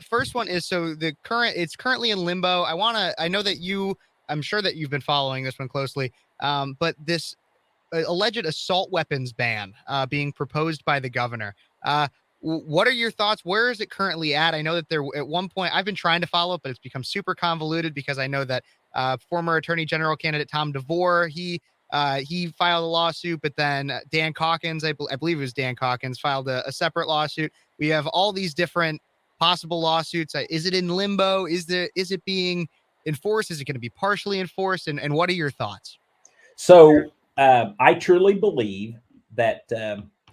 First one is, so it's currently in limbo. I know that I'm sure that you've been following this one closely. But this alleged assault weapons ban being proposed by the governor. What are your thoughts? Where is it currently at? I know that there at one point I've been trying to follow it, but it's become super convoluted because I know that former Attorney General candidate Tom DeVore, he filed a lawsuit, but then Dan Calkins, I believe it was Dan Calkins, filed a separate lawsuit. We have all these different possible lawsuits. Is it in limbo? Is it being enforced? Is it going to be partially enforced? And what are your thoughts? So I truly believe that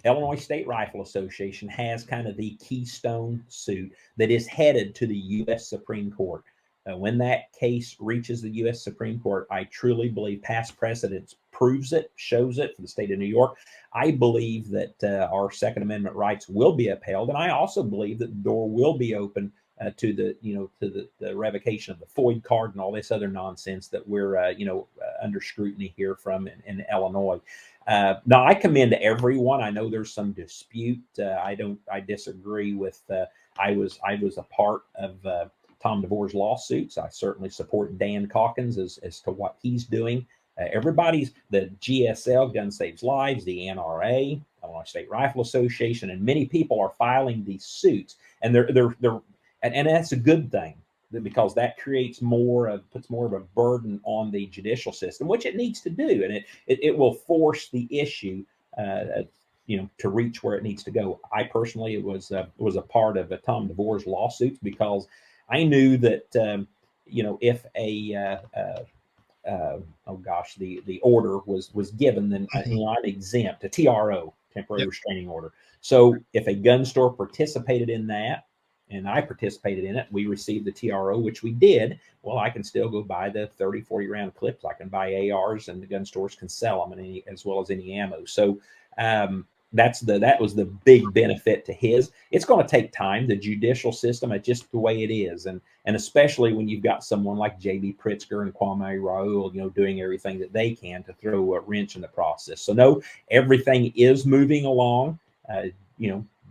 Illinois State Rifle Association has kind of the keystone suit that is headed to the U.S. Supreme Court. When that case reaches the U.S. Supreme Court, I truly believe past precedents proves it, shows it for the state of New York. I believe that our Second Amendment rights will be upheld, and I also believe that the door will be open to the revocation of the FOID card and all this other nonsense that we're under scrutiny here from in Illinois. Now, I commend everyone. I know there's some dispute. I disagree with. I was a part of Tom DeVore's lawsuits. I certainly support Dan Calkins as to what he's doing. Everybody's the GSL, Gun Saves Lives, the NRA, Illinois State Rifle Association, and many people are filing these suits, and and that's a good thing because that puts more of a burden on the judicial system, which it needs to do, and it will force the issue to reach where it needs to go. I personally was a part of Tom DeVore's lawsuits because I knew that if the order was given, then I'm exempt, a TRO, temporary restraining order. So if a gun store participated in that, and I participated in it, we received the TRO, which we did. Well, I can still go buy the 30, 40 round clips. I can buy ARs, and the gun stores can sell them, as well as any ammo. So that was the big benefit to his. It's going to take time. The judicial system, it's just the way it is, and especially when you've got someone like J.B. Pritzker and Kwame Raoul, doing everything that they can to throw a wrench in the process. So no, everything is moving along.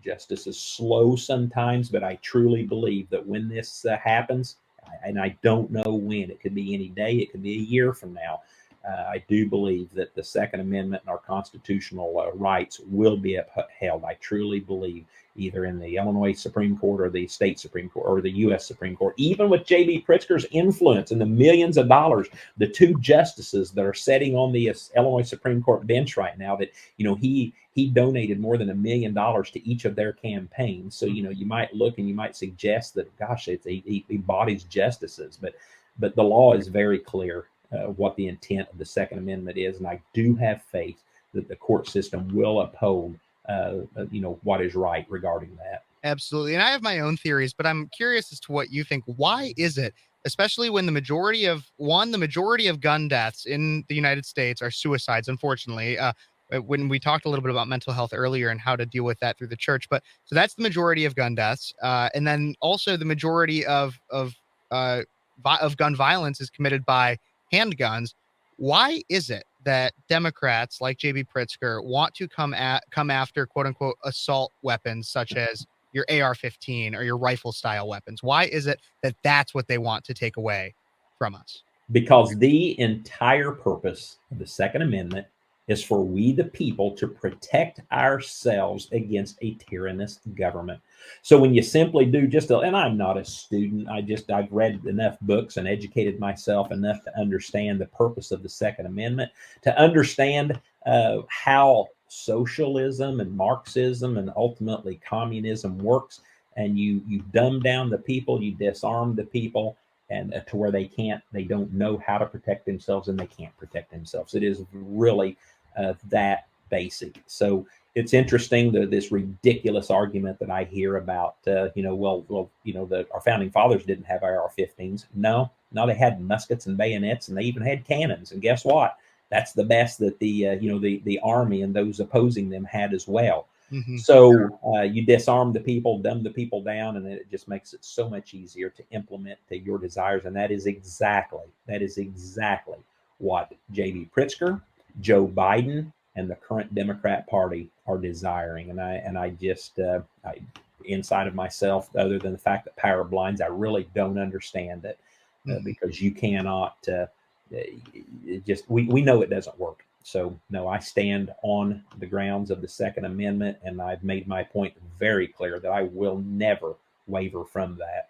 Justice is slow sometimes, but I truly believe that when this happens, and I don't know when, it could be any day, it could be a year from now, I do believe that the Second Amendment and our constitutional rights will be upheld. I truly believe, either in the Illinois Supreme Court or the state Supreme Court or the U.S. Supreme Court, even with J.B. Pritzker's influence and the millions of dollars, the two justices that are sitting on the Illinois Supreme Court bench right now, that he donated more than $1 million to each of their campaigns. So you might look and you might suggest that, gosh, he bought his justices, but the law is very clear what the intent of the Second Amendment is, and I do have faith that the court system will uphold what is right regarding that. Absolutely. And I have my own theories, but I'm curious as to what you think. Why is it, especially when the majority of gun deaths in the United States are suicides, unfortunately, when we talked a little bit about mental health earlier and how to deal with that through the church, but so that's the majority of gun deaths. And then also the majority of gun violence is committed by handguns. Why is it that Democrats like J.B. Pritzker want to come after quote unquote assault weapons such as your AR-15 or your rifle style weapons? Why is it that that's what they want to take away from us? Because the entire purpose of the Second Amendment is for we the people to protect ourselves against a tyrannous government. So when you simply do and I'm not a student, I've read enough books and educated myself enough to understand the purpose of the Second Amendment, to understand how socialism and Marxism and ultimately communism works. And you dumb down the people, you disarm the people, and to where they don't know how to protect themselves, and they can't protect themselves. It is really that basic. So it's interesting this ridiculous argument that I hear about, our founding fathers didn't have AR-15s. No, they had muskets and bayonets, and they even had cannons. And guess what? That's the best that the army and those opposing them had as well. Mm-hmm. So you disarm the people, dumb the people down, and it just makes it so much easier to implement your desires. And that is exactly what J.B. Pritzker, Joe Biden, and the current Democrat Party are desiring. And I inside of myself, other than the fact that power blinds, I really don't understand it, because you cannot. We know it doesn't work. So no, I stand on the grounds of the Second Amendment, and I've made my point very clear that I will never waver from that.